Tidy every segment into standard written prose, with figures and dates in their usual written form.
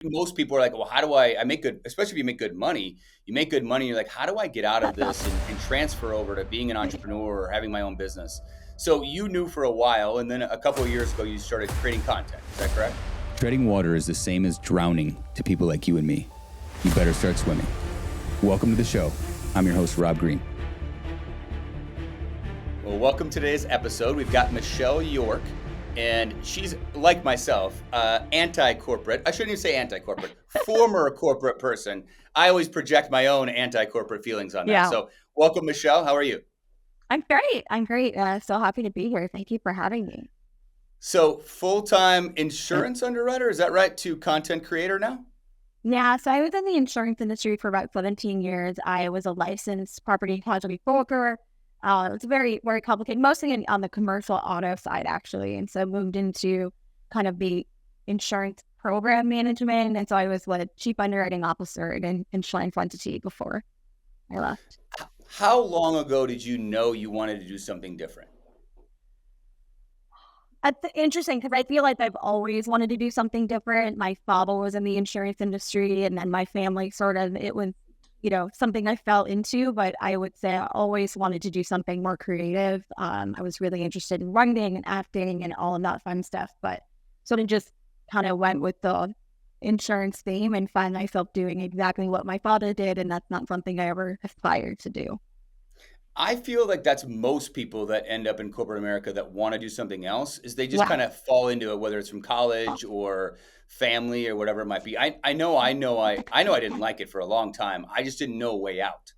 most people are like, well, how do I make good, especially if you make good money. You're like, how do I get out of this and transfer over to being an entrepreneur or having my own business? So you knew for a while, and then a couple of years ago, you started creating content. Is that correct? Treading water is the same as drowning to people like you and me. You better start swimming. Welcome to the show. I'm your host, Rob Green. Well, welcome to today's episode. We've got Michelle York, and she's like myself, anti-corporate. I shouldn't even say anti-corporate, former corporate person. I always project my own anti-corporate feelings on that. Yeah, So welcome, Michelle. How are you? I'm great. I'm great. So happy to be here. Thank you for having me. So full-time insurance underwriter, is that right, to content creator now? Yeah, so I was in the insurance industry for about 17 years. I was a licensed property and casualty broker. It's very, very complicated, mostly on the commercial auto side, actually. And so moved into kind of the insurance program management. And so I was what chief underwriting officer in an insurance entity before I left. How long ago did you know you wanted to do something different? Interesting because I feel like I've always wanted to do something different. My father was in the insurance industry, and then my family it was, something I fell into. But I would say I always wanted to do something more creative. I was really interested in writing and acting and all of that fun stuff, but sort of just kind of went with the insurance theme and found myself doing exactly what my father did, and that's not something I ever aspired to do. I feel like that's most people that end up in corporate America that want to do something else is they just Yeah, kind of fall into it, whether it's from college or family or whatever it might be. I know I didn't like it for a long time. I just didn't know a way out.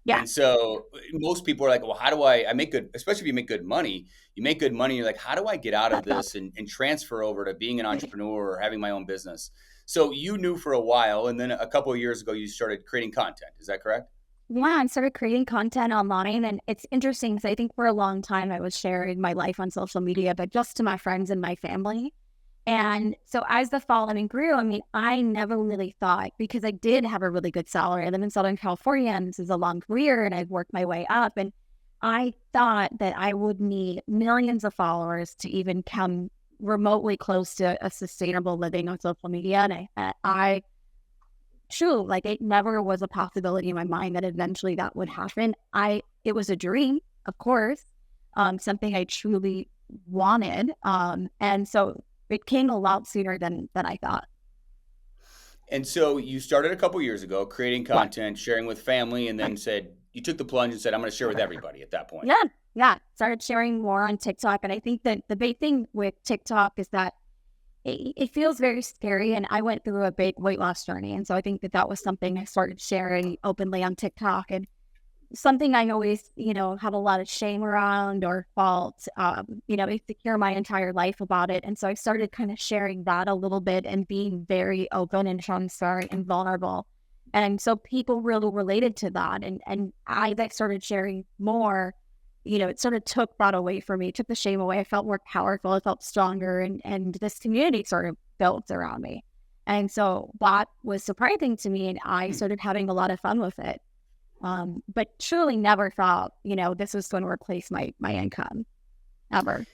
yeah, And so most people are like, well, how do I make good, especially if you make good money, you make good money. You're like, how do I get out of this and transfer over to being an entrepreneur or having my own business? So you knew for a while, and then a couple of years ago, you started creating content. Is that correct? yeah. And started creating content online, and it's interesting because I think for a long time I was sharing my life on social media, but just to my friends and my family. And so as the following grew, I mean, I never really thought because I did have a really good salary. I live in Southern California, and this is a long career, and I've worked my way up. And I thought that I would need millions of followers to even come remotely close to a sustainable living on social media. And I true, like it never was a possibility in my mind that eventually that would happen. It was a dream, of course, something I truly wanted. And so it came a lot sooner than I thought. And so you started a couple years ago creating Yeah. content, sharing with family, and then said you took the plunge and said, I'm going to share with everybody at that point. Yeah. Yeah. Started sharing more on TikTok. And I think that the big thing with TikTok is that it feels very scary. And I went through a big weight loss journey. And so I think that that was something I started sharing openly on TikTok. And something I always, have a lot of shame around or felt, insecure my entire life about it. And so I started kind of sharing that a little bit and being very open and transparent and vulnerable. And so people really related to that. And I that started sharing more, it sort of took that away from me, took the shame away. I felt more powerful. I felt stronger. And this community sort of built around me. And so that was surprising to me. And I Hmm. started having a lot of fun with it. But truly never thought, this was going to replace my income ever.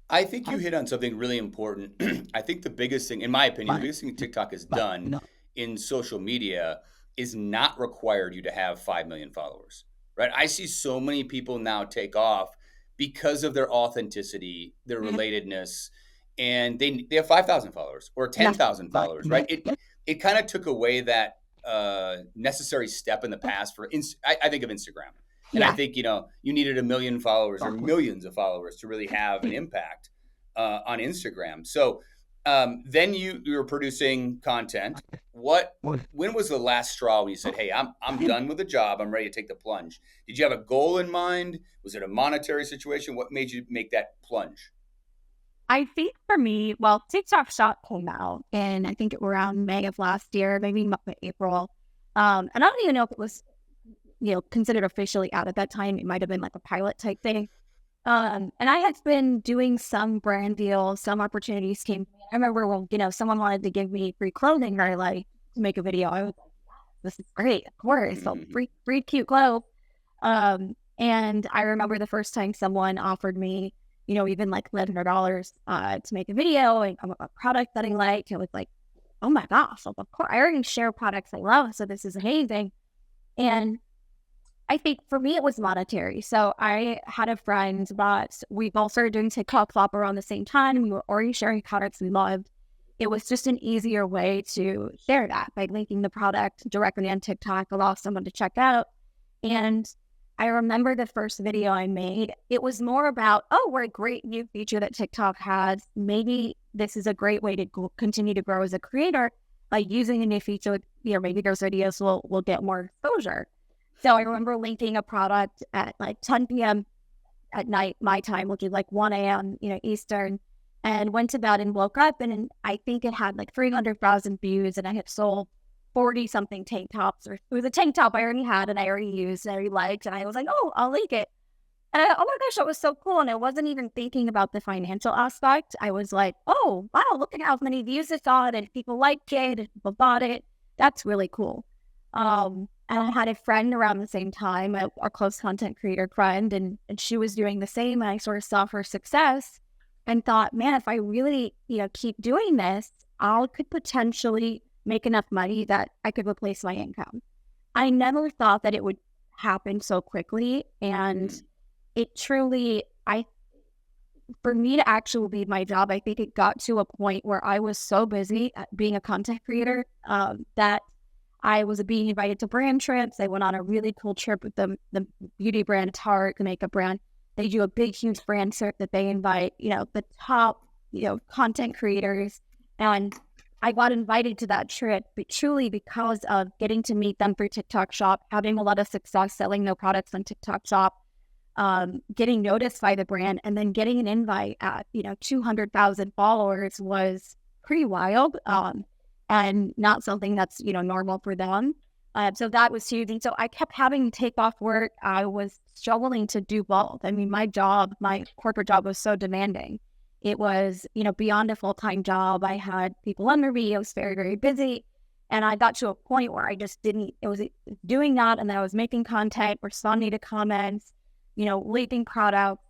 I think you hit on something really important. I think the biggest thing, in my opinion, the biggest thing TikTok has done in social media is not required you to have 5 million followers, right? I see so many people now take off because of their authenticity, their Mhm. relatedness, and they have 5,000 followers or Yeah. 10,000 followers, right? It kind of took away that necessary step in the past for, I think of Instagram. And I Yeah. think, you needed a million followers or millions of followers to really have an impact on Instagram. So then you were producing content. When was the last straw when you said, "Hey, I'm done with the job. I'm ready to take the plunge"? Did you have a goal in mind? Was it a monetary situation? What made you make that plunge? I think for me, well, TikTok Shop came out and I think around May of last year, maybe April. And I don't even know if it was, considered officially out at that time. It might have been like a pilot type thing. And I had been doing some brand deals, some opportunities came. I remember when, someone wanted to give me free clothing or like to make a video. I was like, this is great, of course. So free cute clothes. And I remember the first time someone offered me, even like $1,100 to make a video and a product that I liked. It was like oh my gosh, like, of course, I already share products I love, so this is amazing. And I think for me, it was monetary. So I had a friend that we both started doing TikTok flop around the same time. We were already sharing products we loved. It was just an easier way to share that by linking the product directly on TikTok, allow someone to check out. And I remember the first video I made, it was more about, oh, what a great new feature that TikTok has. Maybe this is a great way to continue to grow as a creator by using a new feature. Maybe those videos will get more exposure. So I remember linking a product at like 10 p.m. at night, my time, which is like 1 a.m., Eastern, and went to bed and woke up. And I think it had like 300,000 views, and I had sold 40 something tank tops, or it was a tank top I already had and I already used and I already liked. And I was like, oh, I'll link it. And oh my gosh, that was so cool. And I wasn't even thinking about the financial aspect. I was like, oh, wow, look at how many views it's on, and people liked it and people bought it. That's really cool. And I had a friend around the same time, a close content creator friend, and she was doing the same. And I sort of saw her success and thought, man, if I really, keep doing this, I could potentially make enough money that I could replace my income. I never thought that it would happen so quickly. And Mm. it truly, for me to actually leave my job, I think it got to a point where I was so busy at being a content creator that I was being invited to brand trips. I went on a really cool trip with the beauty brand Tarte, the makeup brand. They do a big, huge brand trip that they invite, the top, content creators. And I got invited to that trip, but truly because of getting to meet them through TikTok Shop, having a lot of success selling their products on TikTok Shop, getting noticed by the brand, and then getting an invite at, 200,000 followers was pretty wild. And not something that's, normal for them. So that was huge. And so I kept having to take off work. I was struggling to do both. I mean, my corporate job was so demanding. It was, beyond a full-time job. I had people under me. I was very, very busy. And I got to a point where I just it was doing that. And then I was making content, responding to comments, leaving products.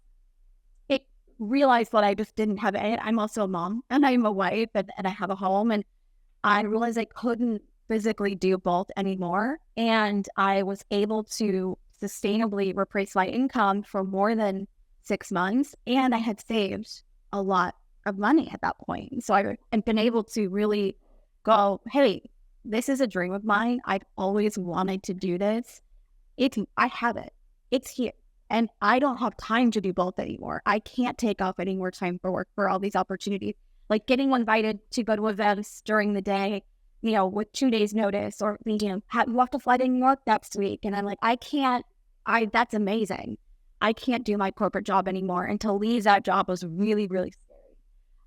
It realized that I just didn't have it. I'm also a mom and I'm a wife and I have a home. And I realized I couldn't physically do both anymore. And I was able to sustainably replace my income for more than 6 months. And I had saved a lot of money at that point. So I had been able to really go, hey, this is a dream of mine. I've always wanted to do this. I have it. It's here. And I don't have time to do both anymore. I can't take off any more time for work for all these opportunities. Like getting invited to go to events during the day, with 2 days notice, or, you have to fly to New York next week. And I'm like, that's amazing. I can't do my corporate job anymore. And to leave that job was really, really scary.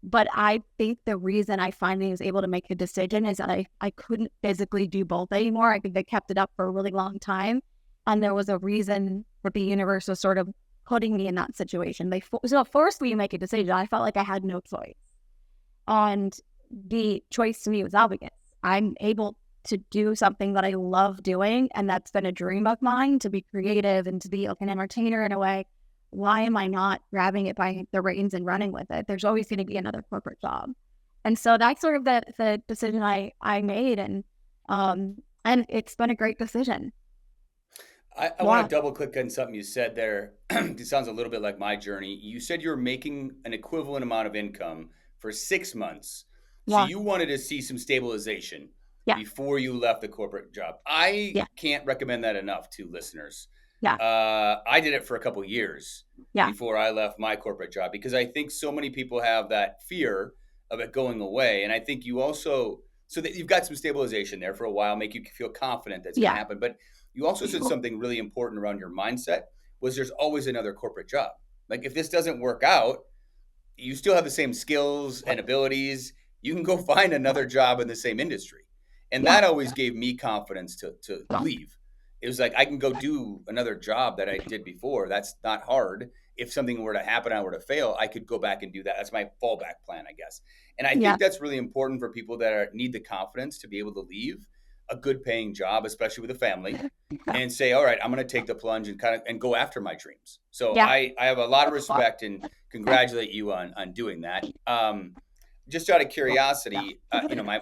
But I think the reason I finally was able to make the decision is that I couldn't physically do both anymore. I think they kept it up for a really long time. And there was a reason for the universe was sort of putting me in that situation. They forced me to make a decision. I felt like I had no choice. And the choice to me was obvious. I'm able to do something that I love doing, and that's been a dream of mine, to be creative and to be like an entertainer in a way. Why am I not grabbing it by the reins and running with it? There's always going to be another corporate job. And so that's sort of the decision I made, and it's been a great decision. I want Yeah, to double click on something you said there. It sounds a little bit like my journey. You said you were making an equivalent amount of income for 6 months. So yeah, you wanted to see some stabilization yeah, before you left the corporate job. I yeah, can't recommend that enough to listeners. yeah, I did it for a couple years yeah, before I left my corporate job because I think so many people have that fear of it going away. And I think you also, so that you've got some stabilization there for a while, make you feel confident that's going to yeah, happen. But you also said something really important around your mindset was there's always another corporate job. Like if this doesn't work out, you still have the same skills and abilities. You can go find another job in the same industry. And yeah, that always gave me confidence to leave. It was like I can go do another job that I did before. That's not hard. If something were to happen, I were to fail, I could go back and do that. That's my fallback plan, I guess. And I yeah, think that's really important for people that need the confidence to be able to leave a good paying job, especially with a family, yeah, and say, all right, I'm going to take the plunge and kind of and go after my dreams. So yeah. I have a lot of That's fun. respect and congratulate you on doing that. just out of Yeah. curiosity,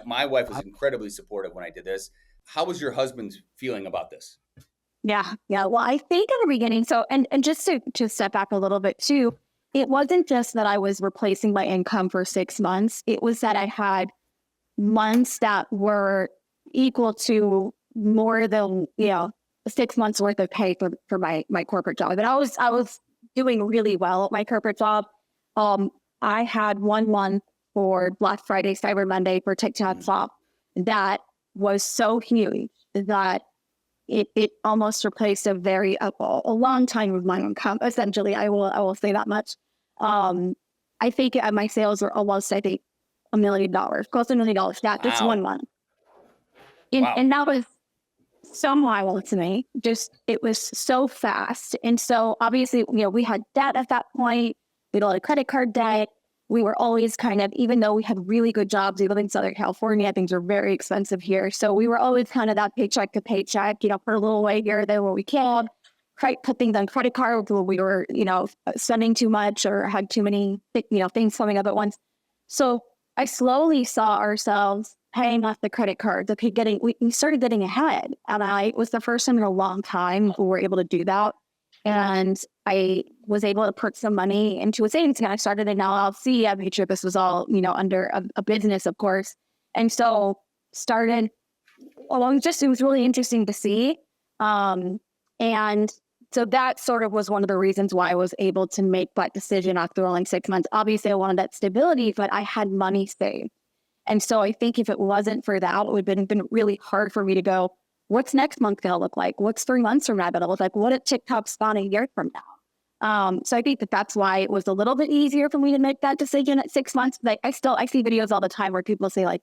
my wife was incredibly supportive when I did this. How was your husband feeling about this? Yeah. Yeah. Well, I think in the beginning, so, and just to step back a little bit too, it wasn't just that I was replacing my income for 6 months. It was that I had months that were equal to more than, 6 months worth of pay for my corporate job. And I was doing really well at my corporate job. Um, I had 1 month for Black Friday, Cyber Monday for TikTok Mm. shop that was so huge that it almost replaced a long time of my income. Essentially, I will say that much. Um, I think my sales were almost, I think, $1 million, close to $1 million. That just one Wow. month, and Wow. and that was so wild to me. Just it was so fast, and so obviously, we had debt at that point. We had a lot of credit card debt. We were always kind of, even though we had really good jobs, we live in Southern California, things are very expensive here. So we were always kind of that paycheck to paycheck, for a little way here or there where we can. Put things on credit cards where we were, spending too much or had too many, things coming up at once. So I slowly saw ourselves paying off the credit cards. Okay, we started getting ahead, and I was the first time in a long time who were able to do that. And I was able to put some money into a savings account. I started an LLC. I made sure this was all, under a business, of course. And so started. Well, it was really interesting to see. And so that sort of was one of the reasons why I was able to make that decision after only 6 months. Obviously, I wanted that stability, but I had money saved. And so I think if it wasn't for that, it would have been really hard for me to go, what's next month going to look like? What's 3 months from now going to look like? What if TikTok spawn a year from now? So I think that's why it was a little bit easier for me to make that decision at 6 months. But I see videos all the time where people say like,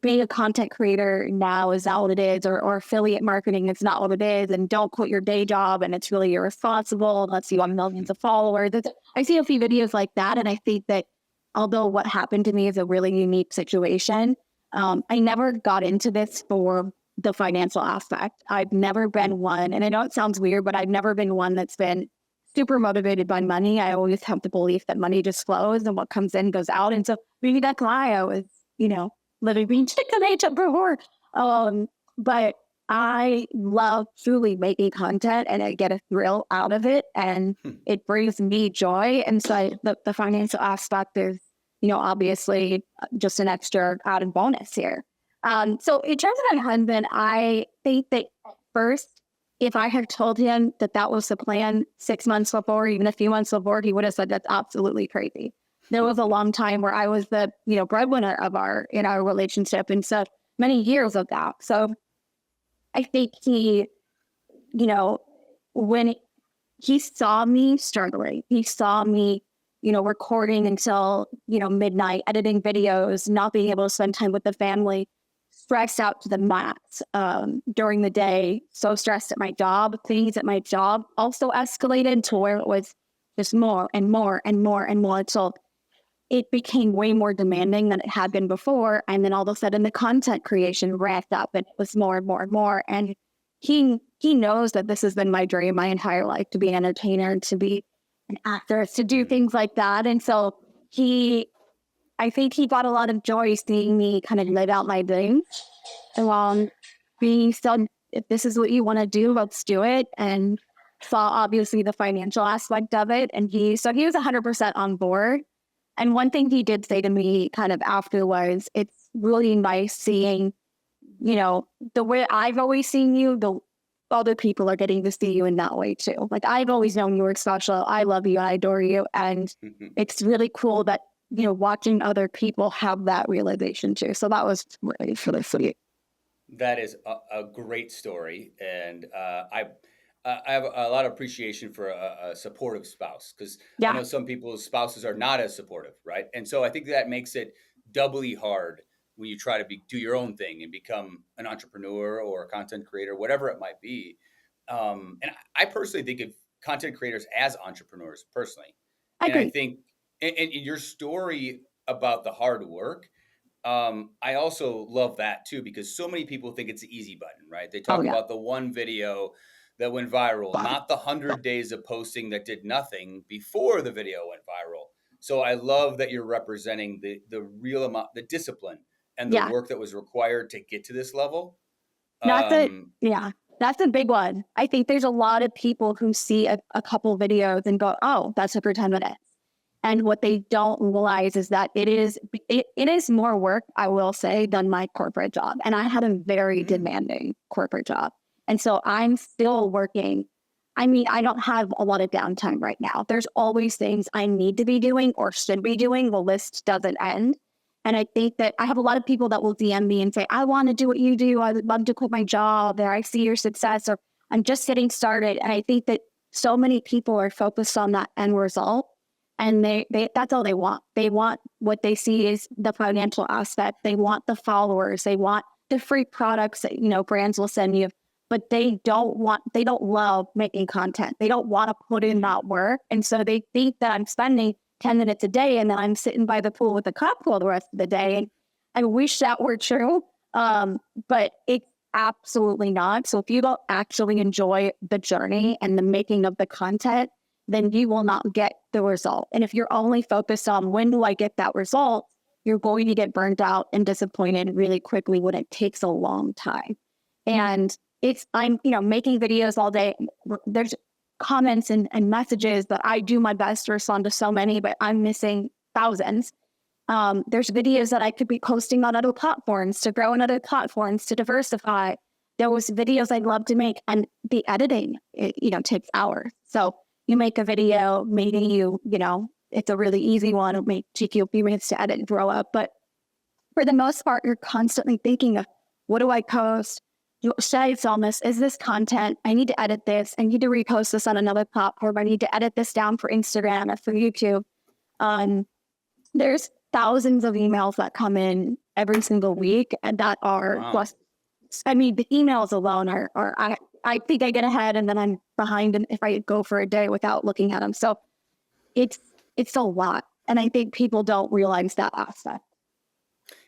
being a content creator now is not what it is, or affiliate marketing is not what it is, and don't quit your day job, and it's really irresponsible unless you have millions of followers. I see a few videos like that, and I think that although what happened to me is a really unique situation, I never got into this for the financial aspect. I've never been one, and I know it sounds weird, but I've never been one that's been super motivated by money. I always have the belief that money just flows and what comes in goes out. And so maybe that's why I was, living being chicken agent before. But I love truly making content and I get a thrill out of it and Hmm. it brings me joy. And so the financial aspect is, obviously just an extra added bonus here. So in terms of my husband, I think that at first, if I had told him that that was the plan 6 months before, even a few months before, he would have said that's absolutely crazy. There was a long time where I was the, breadwinner in our relationship, and so many years of that. So I think he, you know, when he saw me struggling, he saw me, recording until, midnight, editing videos, not being able to spend time with the family, stressed out to the max during the day, so stressed at my job. Things at my job also escalated to where it was just more and more and more and more. So it became way more demanding than it had been before. And then all of a sudden the content creation ramped up and it was more and more and more. And he knows that this has been my dream my entire life, to be an entertainer, to be an actor, to do Mm. things like that. And so I think he got a lot of joy seeing me kind of live out my dreams along being still, if this is what you want to do, let's do it. And saw obviously the financial aspect of it. And he was 100% on board. And one thing he did say to me kind of after was, it's really nice seeing, the way I've always seen you, the other people are getting to see you in that way too. Like I've always known you were special. I love you. I adore you. And Mhm. it's really cool that, watching other people have that realization too. So that was really sweet. That is a great story, and I have a lot of appreciation for a supportive spouse because I Yeah, know some people's spouses are not as supportive, right? And so I think that makes it doubly hard when you try to do your own thing and become an entrepreneur or a content creator, whatever it might be. And I personally think of content creators as entrepreneurs personally, I and I agree. think and your story about the hard work, I also love that too because so many people think it's the easy button, right? They Oh talk yeah. about the one video that went viral, not the 100 days of posting that did nothing before the video went viral. So I love that you're representing the real amount, the discipline and the Yeah. work that was required to get to this level. That's a Um, yeah, that's a big one. I think there's a lot of people who see a couple videos and go, "Oh, that's it for 10 minutes." And what they don't realize is that it is more work, I will say, than my corporate job. And I had a very mm, demanding corporate job. And so I'm still working. I mean, I don't have a lot of downtime right now. There's always things I need to be doing or should be doing. The list doesn't end. And I think that I have a lot of people that will DM me and say, I want to do what you do. I would love to quit my job. There, I see your success, or I'm just getting started. And I think that so many people are focused on that end result. And they that's all they want. They want what they see is the financial aspect. They want the followers. They want the free products that, brands will send you. But they don't love making content. They don't want to put in mm, that work. And so they think that I'm spending 10 minutes a day and then I'm sitting by the pool with a cocktail the rest of the day. And I wish that were true. But it's absolutely not. So if you don't actually enjoy the journey and the making of the content, then you will not get the result. And if you're only focused on when do I get that result, you're going to get burnt out and disappointed really quickly when it takes a long time. And I'm making videos all day. There's comments and messages that I do my best to respond to so many, but I'm missing thousands. There's videos that I could be posting on other platforms to grow on other platforms to diversify. There was videos I'd love to make, and the editing, takes hours. So you make a video, maybe it's a really easy one. It may take you a few minutes to edit and throw up, but for the most part, you're constantly thinking of what do I post? Should I film this? Is this content? I need to edit this. I need to repost this on another platform. I need to edit this down for Instagram or for YouTube. Um, there's thousands of emails that come in every single week, and that are wow. plus. I mean, the emails alone I think I get ahead, and then I'm behind, and if I go for a day without looking at them, so it's it's a lot, and I think people don't realize that aspect.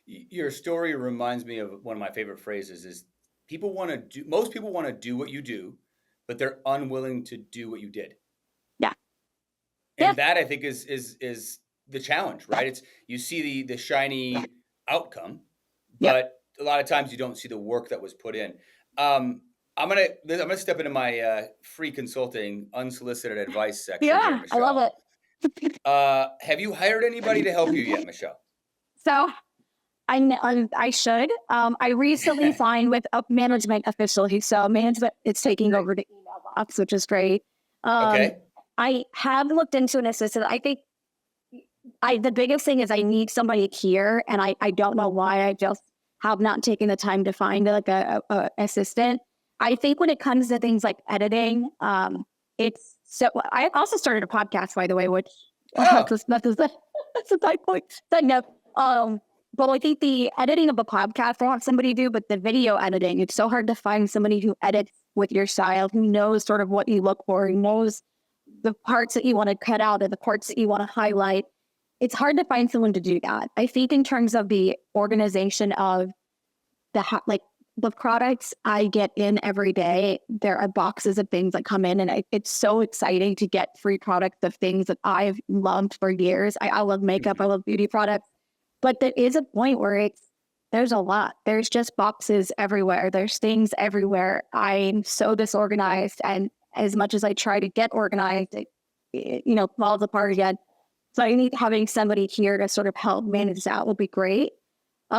Your story reminds me of one of my favorite phrases is people want to do, most people want to do what you do, but they're unwilling to do what you did. Yeah, yeah, And that I think is the challenge, right? It's you see the shiny outcome, yep, but a lot of times you don't see the work that was put in. Um, I'm gonna step into my free consulting unsolicited advice section here, yeah. I love Michelle. it. Have you hired anybody to help you yet, Michelle? So I should. I recently signed with a management official. So management is taking Great. over the email box, which is great. Um, Okay. I have looked into an assistant. I think the biggest thing is I need somebody here, and I don't know why I just have not taken the time to find like a assistant. I think when it comes to things like editing, it's so. I also started a podcast, by the way, which Oh, that's a side point. Side note. But I think the editing of a podcast I want somebody to do, but the video editing, it's so hard to find somebody who edits with your style, who knows sort of what you look for, who knows the parts that you want to cut out and the parts that you want to highlight. It's hard to find someone to do that. I think in terms of the organization of like the products I get in every day, there are boxes of things that come in, and it's so exciting to get free products of things that I've loved for years. I love makeup, I mhm. love beauty products, but there is a point where there's a lot. There's just boxes everywhere. There's things everywhere. I'm so disorganized, and as much as I try to get organized, it falls apart again. So I think having somebody here to sort of help manage that would be great.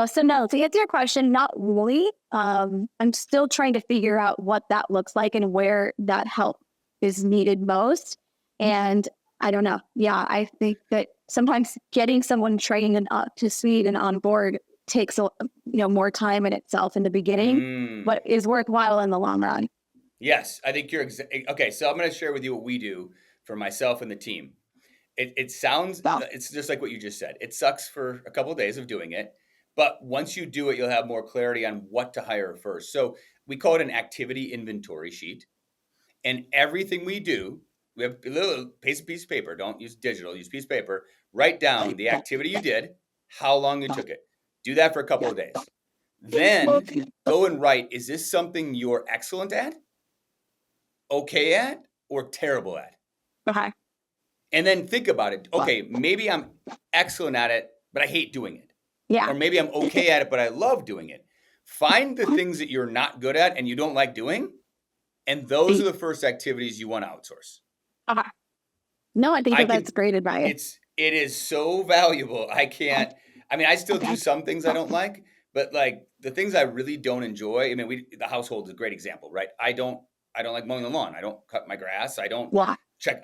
So no, to answer your question, not really. I'm still trying to figure out what that looks like and where that help is needed most. And I don't know. Yeah, I think that sometimes getting someone trained and up to speed and on board takes more time in itself in the beginning, Mm. but is worthwhile in the long run. Yes, I think okay. So I'm going to share with you what we do for myself and the team. It sounds So it's just like what you just said. It sucks for a couple of days of doing it, but once you do it, you'll have more clarity on what to hire first. So we call it an activity inventory sheet, and everything we do, we have a little piece of paper. Don't use digital. Use piece of paper. Write down the activity you did, how long you took it. Do that for a couple of days. Then go and write. Is this something you're excellent at, okay at, or terrible at? okay. And then think about it. Okay, maybe I'm excellent at it, but I hate doing it. Yeah. Or maybe I'm okay at it, but I love doing it. Find the things that you're not good at and you don't like doing, and those are the first activities you want to outsource. Uh, no, I think I that that's can great advice. it is so valuable. I mean, I still do some things I don't like, but like the things I really don't enjoy, I mean, the household is a great example, right? I don't like mowing the lawn. I don't cut my grass. Yeah.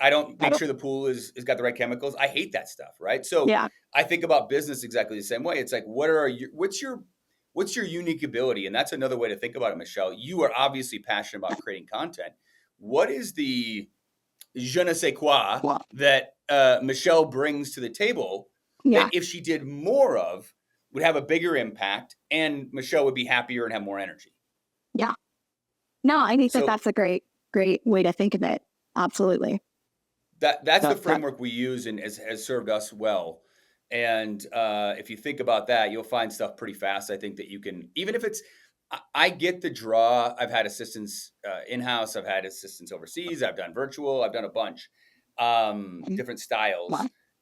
I don't make sure the pool is got the right chemicals. I hate that stuff, right? So Yeah. I think about business exactly the same way. It's like, what's your unique ability? And that's another way to think about it, Michelle. You are obviously passionate about creating content. What is the je ne sais quoi that Michelle brings to the table that Yeah. if she did more of would have a bigger impact and Michelle would be happier and have more energy? Yeah. No, I think that So that's a great way to think of it. Absolutely. that's the framework we use and has served us well. And if you think about that, you'll find stuff pretty fast. I think that you can, even if it's, I get the draw. I've had assistants in-house. I've had assistants overseas. I've done virtual. I've done a bunch, different styles.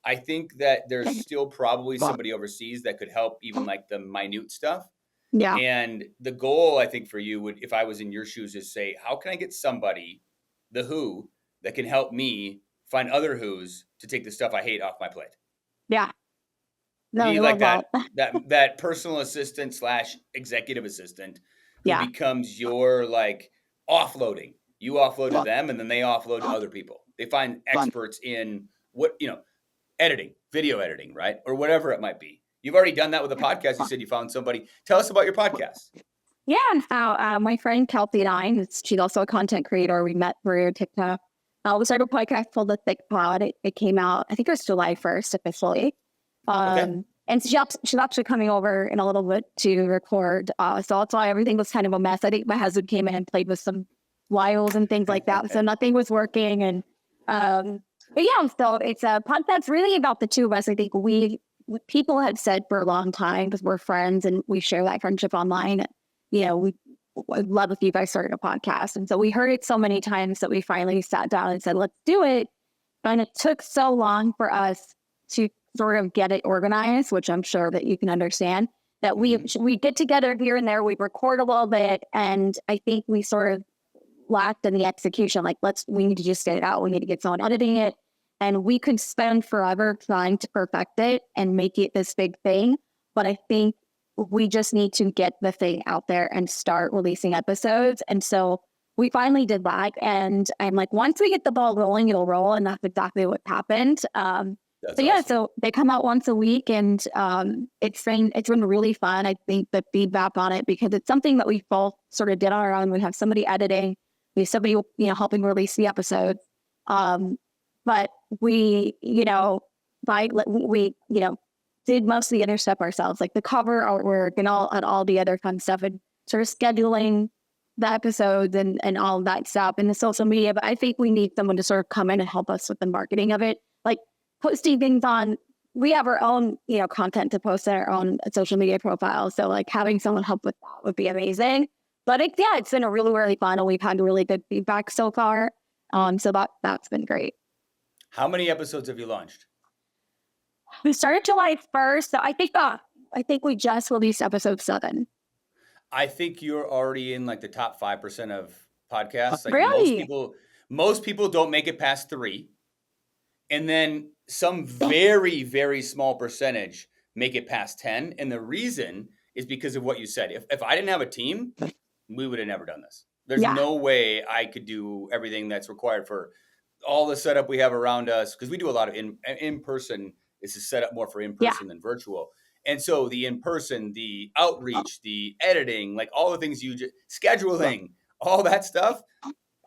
I think that there's still probably somebody overseas that could help even like the minute stuff. Yeah. And the goal, I think, for you would, if I was in your shoes, is say, how can I get somebody, the who, that can help me find other who's to take the stuff I hate off my plate? Yeah. No, You I need love like that. that personal assistant slash executive assistant who Yeah. becomes your like offloading. You offload to them, and then they offload to other people. They find experts in editing, video editing, right, or whatever it might be. You've already done that with a podcast. You said you found somebody. Tell us about your podcast. Yeah, and how my friend Kelsey and I, she's also a content creator. We met through TikTok. We started a podcast called The Thick Pod. It came out, I think it was July 1st officially. Okay. And she's actually coming over in a little bit to record. So that's why everything was kind of a mess. I think my husband came in and played with some wiles and things like that. So nothing was working. And but yeah, so it's a podcast really about the two of us. I think people had said for a long time, because we're friends and we share that friendship online, I'd love if you guys started a podcast. And so we heard it so many times that we finally sat down and said, let's do it. And it took so long for us to sort of get it organized, which I'm sure that you can understand, that we get together here and there, we record a little bit. And I think we sort of lacked in the execution. Like, we need to just get it out. We need to get someone editing it. And we could spend forever trying to perfect it and make it this big thing. But I think we just need to get the thing out there and start releasing episodes. And so we finally did that. And I'm like, once we get the ball rolling, it'll roll. And that's exactly what happened. So they come out once a week, and it's been really fun. I think the feedback on it, because it's something that we both sort of did on our own. We have somebody editing, we have somebody, helping release the episodes. But we did most of the other stuff ourselves, like the cover artwork and all the other fun stuff, and sort of scheduling the episodes and all of that stuff and the social media. But I think we need someone to sort of come in and help us with the marketing of it, like posting things on. We have our own, content to post on our own social media profile. So like having someone help with that would be amazing. But it's been a really, really fun, and we've had really good feedback so far. So that's been great. How many episodes have you launched? We started July 1st. So I think we just released episode 7. I think you're already in like the top 5% of podcasts. Like really? most people don't make it past 3. And then some very, very small percentage make it past 10. And the reason is because of what you said. If I didn't have a team, we would have never done this. There's no way I could do everything that's required for all the setup we have around us, because we do a lot of in-person. This is set up more for in-person than virtual. And so the in-person, the outreach, the editing, like all the things scheduling, all that stuff,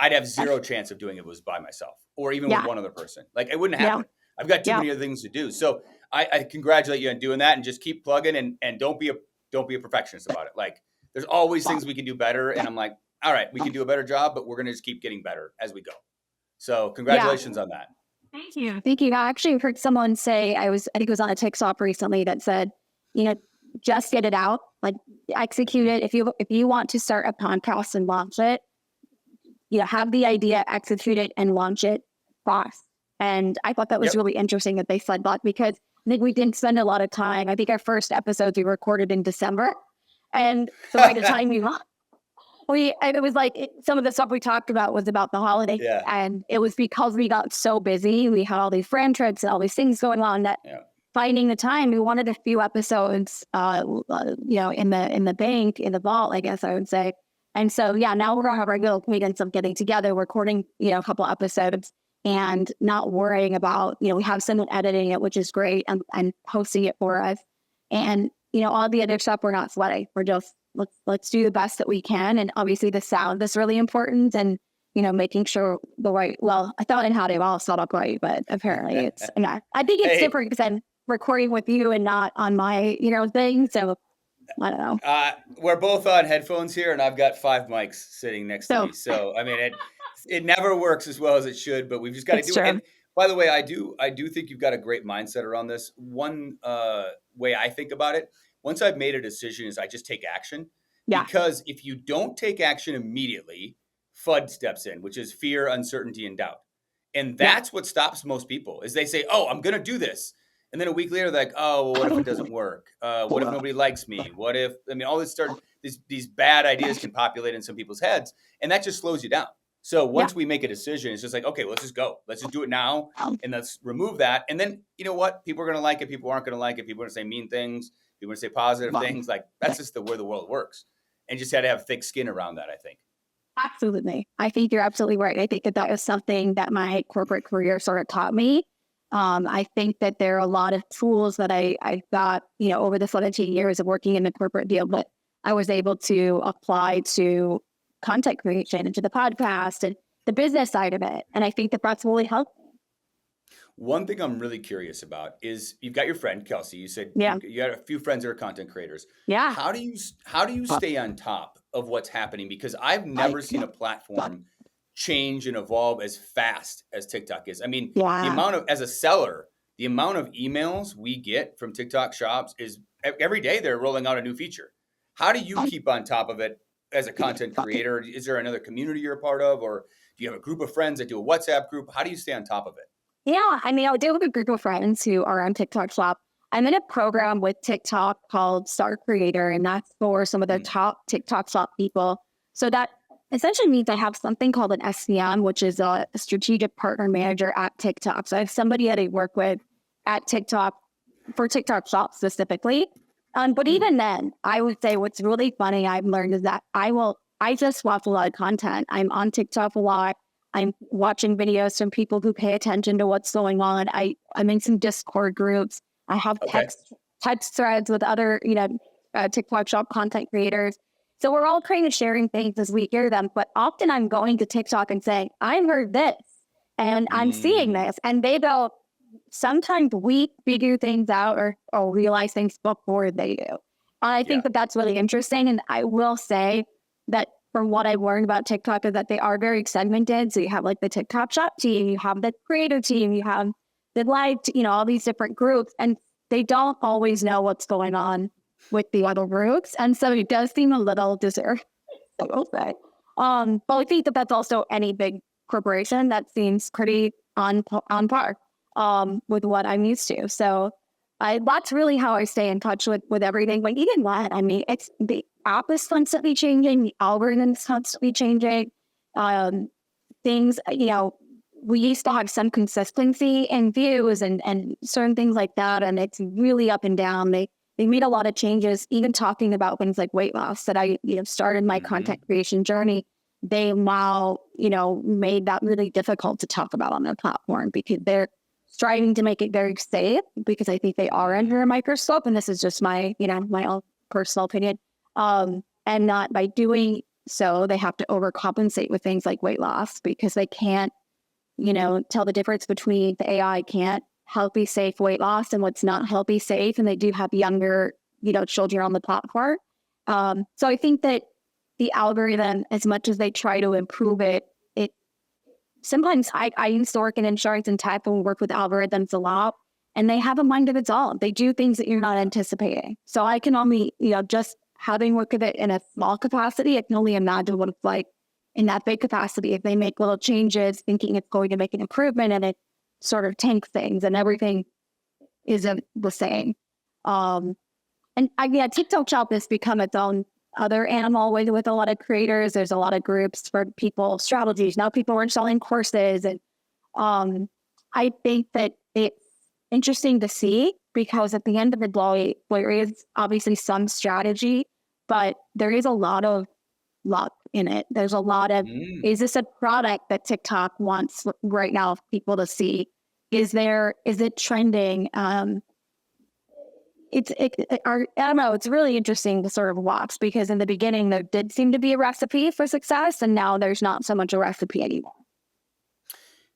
I'd have zero chance of doing it was by myself or even with one other person. Like it wouldn't happen. I've got too many other things to do. So I congratulate you on doing that, and just keep plugging and don't be a perfectionist about it. Like there's always things we can do better. And I'm like, all right, we can do a better job, but we're going to just keep getting better as we go. So congratulations on that. Thank you. Thank you. I actually heard someone say, I think it was on a TikTok recently, that said, just get it out, like execute it. If you want to start a podcast and launch it, have the idea, execute it, and launch it fast. And I thought that was Yep. really interesting that they said that, because I think we didn't spend a lot of time. I think our first episodes we recorded in December. And so by the time and it was like some of the stuff we talked about was about the holiday. Yeah. And it was because we got so busy. We had all these friend trips and all these things going on that Yeah. finding the time, we wanted a few episodes, in the bank, in the vault, I guess I would say. And so, yeah, now we're going to have regular cadence of getting together, recording, a couple episodes and not worrying about, we have someone editing it, which is great, and posting it for us. And, all the other stuff, we're not sweating. We're just, let's do the best that we can. And obviously the sound is really important, and, making sure I thought it had it all set up right, but apparently it's not. I think it's Hey, different because I'm recording with you and not on my, thing. So I don't know. we're both on headphones here, and I've got 5 mics sitting next to So me. So I mean, it never works as well as it should, but we've just got to it's do it. true. And by the way, I do think you've got a great mindset around this. One way I think about it, once I've made a decision, is I just take action. Yeah. Because if you don't take action immediately, FUD steps in, which is fear, uncertainty, and doubt. And Yeah. that's what stops most people is they say, "Oh, I'm going to do this." And then a week later, they're like, "Oh, well, what if it doesn't work? What if nobody likes me? What if, I mean, all this start, these bad ideas can populate in some people's heads, and that just slows you down. So Yeah. once we make a decision, it's just like, okay, let's just go. Let's just do it now, and let's remove that. And then, you know what? People are going to like it. People aren't going to like it. People are going to say mean things. People are going to say positive things. Like, that's just the way the world works. And just had to have thick skin around that, I think. Absolutely. I think you're absolutely right. I think that was something that my corporate career sort of taught me. I think that there are a lot of tools that I got, over the 17 years of working in the corporate field that I was able to apply to content creation and to the podcast and the business side of it. And I think that that's really helped. One thing I'm really curious about is you've got your friend Kelsey. You said Yeah. you got a few friends that are content creators. Yeah. How do you stay on top of what's happening? Because I've never seen a platform change and evolve as fast as TikTok is. I mean, Yeah. as a seller, the amount of emails we get from TikTok shops is every day they're rolling out a new feature. How do you keep on top of it as a content creator? Is there another community you're a part of, or do you have a group of friends that do a WhatsApp group? How do you stay on top of it? Yeah, I mean, I do have a group of friends who are on TikTok Shop. I'm in a program with TikTok called Star Creator, and that's for some of the Hmm. top TikTok Shop people. So that essentially means I have something called an SCM, which is a strategic partner manager at TikTok. So I have somebody that I work with at TikTok for TikTok Shop specifically. But Hmm. even then, I would say what's really funny I've learned is that I just watch a lot of content. I'm on TikTok a lot. I'm watching videos from people who pay attention to what's going on. I'm in some Discord groups. I have Okay. text threads with other, TikTok shop content creators. So we're all kind of sharing things as we hear them. But often I'm going to TikTok and saying, I heard this and I'm seeing Mm, this. And they go, sometimes we figure things out or realize things before they do. I yeah. think that that's really interesting. And I will say that from what I've learned about TikTok is that they are very segmented. So you have like the TikTok shop team, you have the creator team, you have the live, all these different groups, and they don't always know what's going on with the other groups. And so it does seem a little deserved, I will say. But I think that that's also any big corporation that seems pretty on par with what I'm used to. So that's really how I stay in touch with everything. But even that, I mean, it's the app is constantly changing, the algorithm is constantly changing. Um, things, we used to have some consistency in views and certain things like that, and it's really up and down. They made a lot of changes, even talking about things like weight loss that I started my Hmm. content creation journey. They now made that really difficult to talk about on their platform because they're striving to make it very safe, because I think they are under a microscope, and this is just my my own personal opinion. And not by doing so, they have to overcompensate with things like weight loss because they can't tell the difference between the AI can't healthy, safe weight loss and what's not healthy, safe. And they do have younger, children on the platform. So I think that the algorithm, as much as they try to improve it, sometimes I used to work in insurance and tech and work with algorithms a lot, and they have a mind of its own. They do things that you're not anticipating. So I can only, just having worked with it in a small capacity, I can only imagine what it's like in that big capacity if they make little changes thinking it's going to make an improvement and it sort of tank things and everything isn't the same. Um, and yeah, TikTok Shop has become its own other animal with a lot of creators. There's a lot of groups for people strategies. Now people are selling courses, and um, I think that it's interesting to see because at the end of the day, there is obviously some strategy, but there is a lot of luck in it. There's a lot of, Mm. is this a product that TikTok wants right now people to see? Is it trending? I don't know. It's really interesting to sort of watch because in the beginning there did seem to be a recipe for success, and now there's not so much a recipe anymore.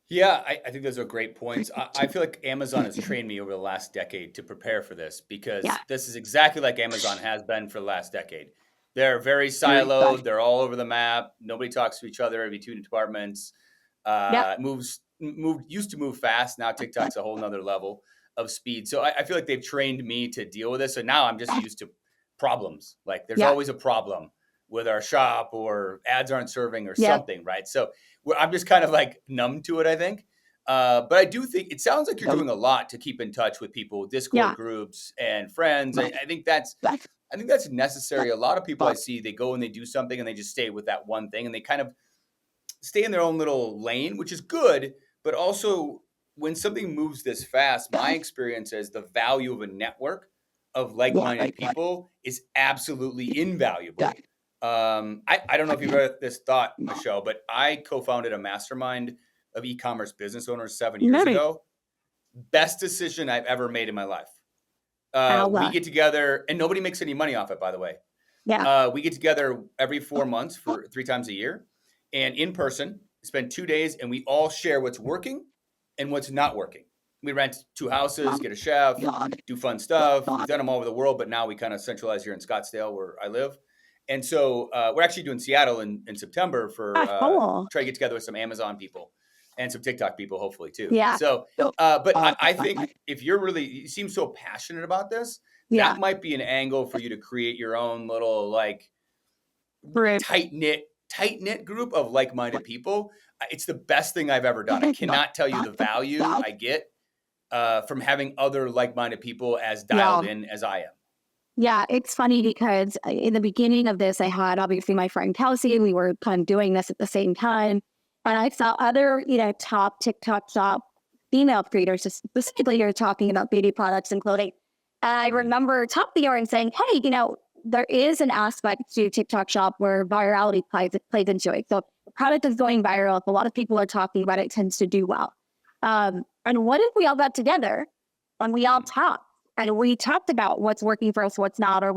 Yeah, I think those are great points. I feel like Amazon has trained me over the last decade to prepare for this Yeah. because this is exactly like Amazon has been for the last decade. They're very Very siloed. good. They're all over the map. Nobody talks to each other between departments. Yep. Used to move fast. Now TikTok's a whole nother level of speed. So I feel like they've trained me to deal with this. So now I'm just used to problems. Like there's Yeah. always a problem with our shop or ads aren't serving or Yep. something, right? So I'm just kind of like numb to it, I think. But I do think it sounds like you're doing a lot to keep in touch with people, Discord Yeah. groups and friends. I think that's necessary. A lot of people I see, they go and they do something and they just stay with that one thing and they kind of stay in their own little lane, which is good. But also, when something moves this fast, my experience is the value of a network of like minded people is absolutely invaluable. I don't know if you've heard this thought, Michelle, but I co founded a mastermind of e commerce business owners 7 years Maybe. ago. Best decision I've ever made in my life. I'll We get together, and nobody makes any money off it, by the way. yeah. We get together every 4 months for 3 times a year and in person, spend 2 days, and we all share what's working and what's not working. We rent 2 houses, get a chef, do fun stuff. We've done them all over the world, but now we kind of centralize here in Scottsdale where I live. And so we're actually doing Seattle in September for Cool. try to get together with some Amazon people and some TikTok people, hopefully too. Yeah. So, but I think if you seem so passionate about this, Yeah. that might be an angle for you to create your own little like Group. tight knit group of like minded people. It's the best thing I've ever done. I cannot tell you the value I get from having other like minded people as Yeah. dialed in as I am. Yeah, it's funny because in the beginning of this, I had obviously my friend Kelsey, and we were kind of doing this at the same time. And I saw other, top TikTok shop female creators, just specifically are talking about beauty products and clothing. And I Mhm. remember talking to her and saying, hey, there is an aspect to TikTok shop where virality plays into it. So the product is going viral. If a lot of people are talking about it, it tends to do well. And what if we all got together and we all talked? And we talked about what's working for us, what's not, or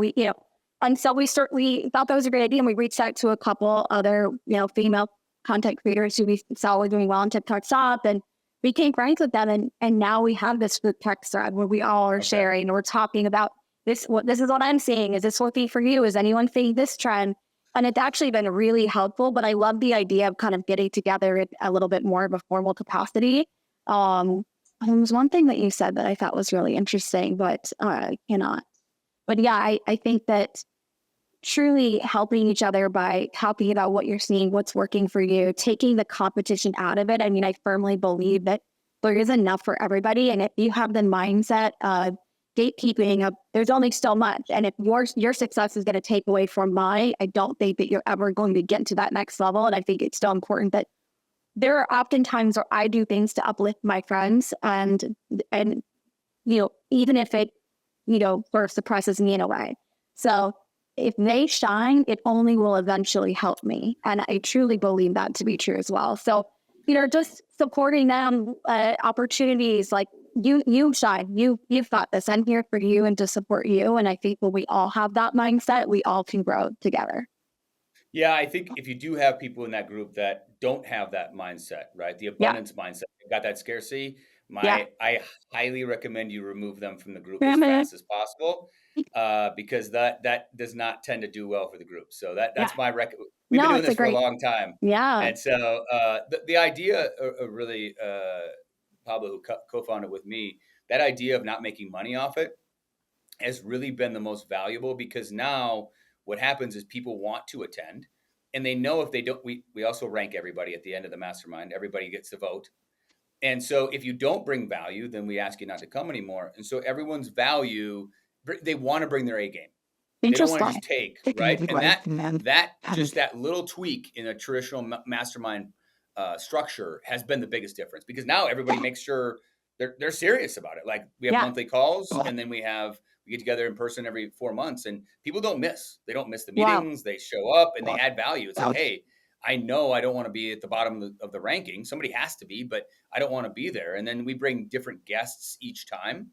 and so we thought that was a great idea. And we reached out to a couple other, female content creators who we saw were doing well on TikTok Shop and became friends with them. And now we have this group text thread where we all are Okay. sharing and we're talking about this is what I'm seeing. Is this working for you? Is anyone seeing this trend? And it's actually been really helpful, but I love the idea of kind of getting together in a little bit more of a formal capacity. Um, there was one thing that you said that I thought was really interesting, but I cannot. But yeah, I think that truly helping each other by talking about what you're seeing, what's working for you, taking the competition out of it. I mean, I firmly believe that there is enough for everybody. And if you have the mindset of gatekeeping, there's only so much. And if your success is going to take away from mine, I don't think that you're ever going to get to that next level. And I think it's still important that there are often times where I do things to uplift my friends and even if it, sort of suppresses me in a way. So if they shine, it only will eventually help me. And I truly believe that to be true as well. So, just supporting them, opportunities like you shine, you've got this. I'm here for you and to support you. And I think when we all have that mindset, we all can grow together. Yeah, I think if you do have people in that group that don't have that mindset, right? The Yeah. abundance mindset, got that scarcity, Yeah. I highly recommend you remove them from the group as Yeah. fast as possible, because that does not tend to do well for the group. So Yeah. that's my we've been No, doing it's a this for a great, long time, yeah. and so the idea really Pablo, who co-founded with me, that idea of not making money off it has really been the most valuable because now what happens is people want to attend and they know if they don't we also rank everybody at the end of the mastermind, everybody gets to vote, And so if you don't bring value, then we ask you not to come anymore. And so everyone's value, they want to bring their A game. They don't want to Interesting. just take, right? And that little tweak in a traditional mastermind structure has been the biggest difference, because now everybody makes sure they're serious about it. Like, we have Yeah. monthly calls, and then we get together in person every 4 months, and people don't miss. They don't miss the Wow. meetings. They show up and they add value. It's like, hey, I know I don't want to be at the bottom of the ranking. Somebody has to be, but I don't want to be there. And then we bring different guests each time.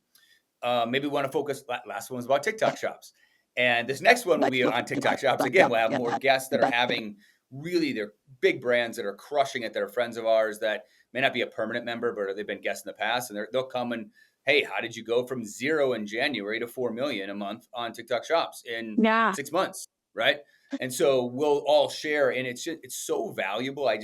Maybe we want to focus. Last one was about TikTok shops, and this next one will be on TikTok shops again. We'll have more guests that are having really, they're big brands that are crushing it. They're friends of ours that may not be a permanent member, but they've been guests in the past, and they'll come and, hey, how did you go from 0 in January to 4 million a month on TikTok shops in Yeah. 6 months, right? And so we'll all share, and it's so valuable. I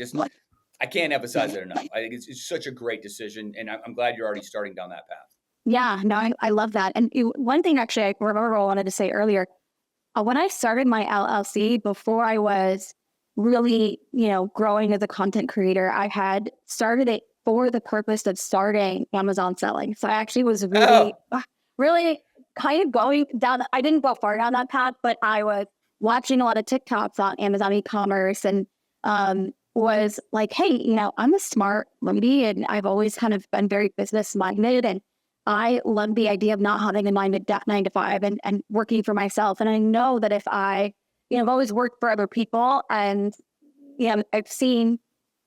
can't emphasize it enough. I think it's such a great decision, and I'm glad you're already starting down that path. Yeah, no, I love that. And one thing actually I remember I wanted to say earlier, when I started my LLC, before I was really, growing as a content creator, I had started it for the purpose of starting Amazon selling. So I actually was really, Oh, really kind of going down, I didn't go far down that path, but I was watching a lot of TikToks on Amazon e-commerce, and was like, hey, I'm a smart lady, and I've always kind of been very business minded, and I love the idea of not having a 9 to 5 and working for myself. And I know that if I've always worked for other people, and I've seen,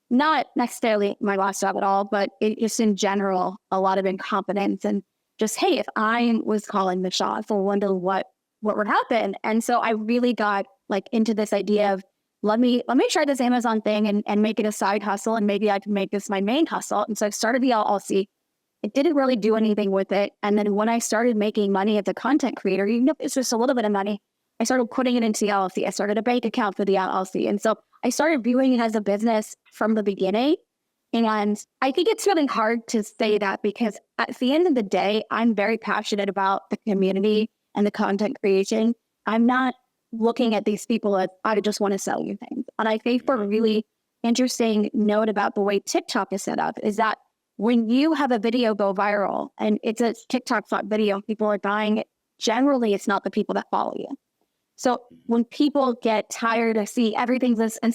not necessarily my last job at all, but just in general, a lot of incompetence, and just, hey, if I was calling the shots, I wonder what would happen. And so I really got like into this idea of, let me try this Amazon thing and make it a side hustle, and maybe I can make this my main hustle. And so I started the LLC. It didn't really do anything with it. And then when I started making money as a content creator, even if it's just a little bit of money, I started putting it into the LLC. I started a bank account for the LLC. And so I started viewing it as a business from the beginning. And I think it's really hard to say that, because at the end of the day, I'm very passionate about the community and the content creation. I'm not looking at these people as, I just want to sell you things. And I think for a really interesting note about the way TikTok is set up is that when you have a video go viral and it's a TikTok video, people are buying it, generally it's not the people that follow you. So when people get tired of see everything's this, and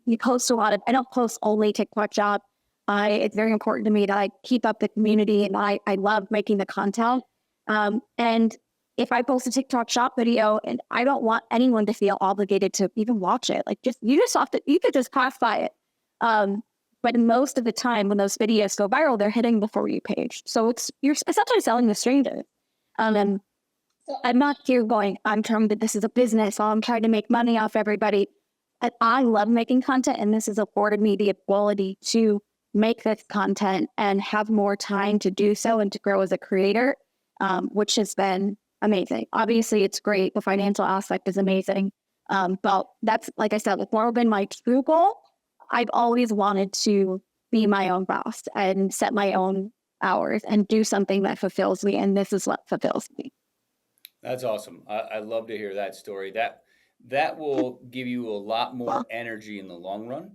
you post a lot of, I don't post only TikTok shop. It's very important to me that I keep up the community, and I love making the content. And if I post a TikTok shop video, and I don't want anyone to feel obligated to even watch it, like you could just pass by it. But most of the time when those videos go viral, they're hitting the For You page. So you're essentially selling to strangers. And I'm not here going, I'm trying to, this is a business, so I'm trying to make money off everybody. I love making content, and this has afforded me the ability to make this content and have more time to do so and to grow as a creator, which has been amazing. Obviously, it's great. The financial aspect is amazing. But that's, like I said, it's more been my true goal. I've always wanted to be my own boss and set my own hours and do something that fulfills me. And this is what fulfills me. that's awesome. I love to hear that story. That will give you a lot more energy in the long run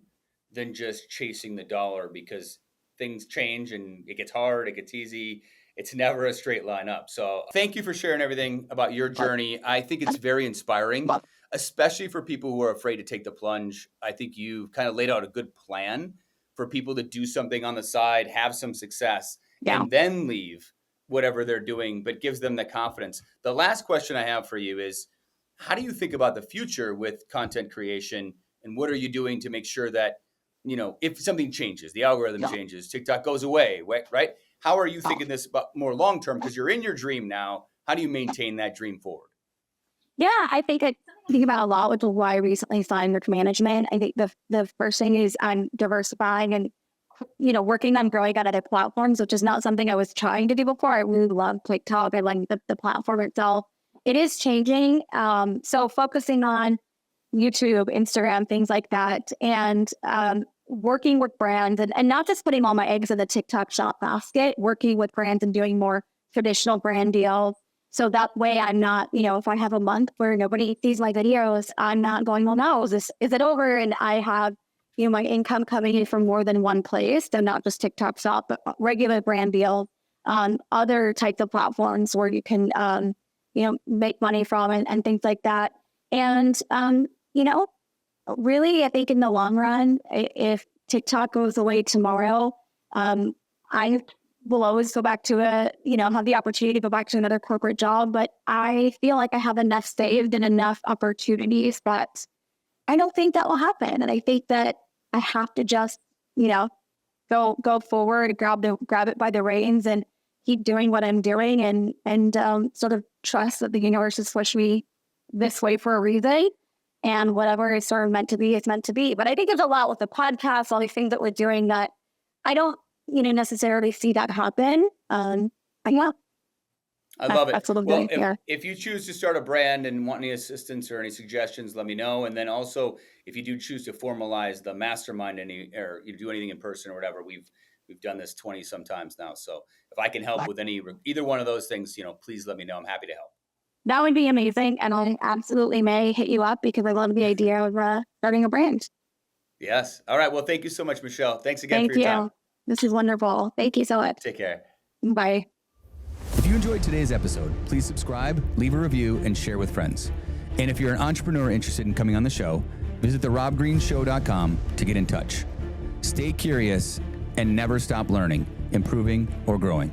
than just chasing the dollar, because things change and it gets hard, it gets easy. It's never a straight line up. So thank you for sharing everything about your journey. I think it's very inspiring, especially for people who are afraid to take the plunge. I think you've kind of laid out a good plan for people to do something on the side, have some success, Yeah. and then leave whatever they're doing, but gives them the confidence. The last question I have for you is, how do you think about the future with content creation, and what are you doing to make sure that, if something changes, the algorithm changes, TikTok goes away, right? How are you thinking this about more long term? Because you're in your dream now. How do you maintain that dream forward? Yeah, I think about a lot, which is why I recently signed with management. I think the first thing is I'm diversifying and, working on growing on other platforms, which is not something I was trying to do before. I really love TikTok. I like the platform itself. It is changing. So focusing on YouTube, Instagram, things like that, and working with brands, and not just putting all my eggs in the TikTok shop basket, working with brands and doing more traditional brand deals. So that way I'm not, if I have a month where nobody sees my videos, I'm not going, well, no, is it over? And I have my income coming in from more than one place, so not just TikTok Shop, but regular brand deals on other types of platforms where you can, make money from and things like that. And, really, I think in the long run, if TikTok goes away tomorrow, I will always go back to have the opportunity to go back to another corporate job. But I feel like I have enough saved and enough opportunities that I don't think that will happen. And I think that I have to just, go forward, grab it by the reins and keep doing what I'm doing and sort of trust that the universe has pushed me this way for a reason. And whatever is sort of meant to be is meant to be. But I think there's a lot with the podcast, all these things that we're doing that I don't, necessarily see that happen. Yeah, I love it. that's what I'm Well, doing here. if you choose to start a brand and want any assistance or any suggestions, let me know. And then also, if you do choose to formalize the mastermind, or you do anything in person or whatever, we've done this 20 sometimes now. So if I can help with either one of those things, please let me know. I'm happy to help. That would be amazing. And I absolutely may hit you up because I love the idea of starting a brand. Yes. All right. Well, thank you so much, Michelle. Thanks again Thank for your you. time. This is wonderful. Thank you so much. Take care. Bye. If you enjoyed today's episode, please subscribe, leave a review, and share with friends. And if you're an entrepreneur interested in coming on the show, visit therobgreenshow.com to get in touch. Stay curious and never stop learning, improving, or growing.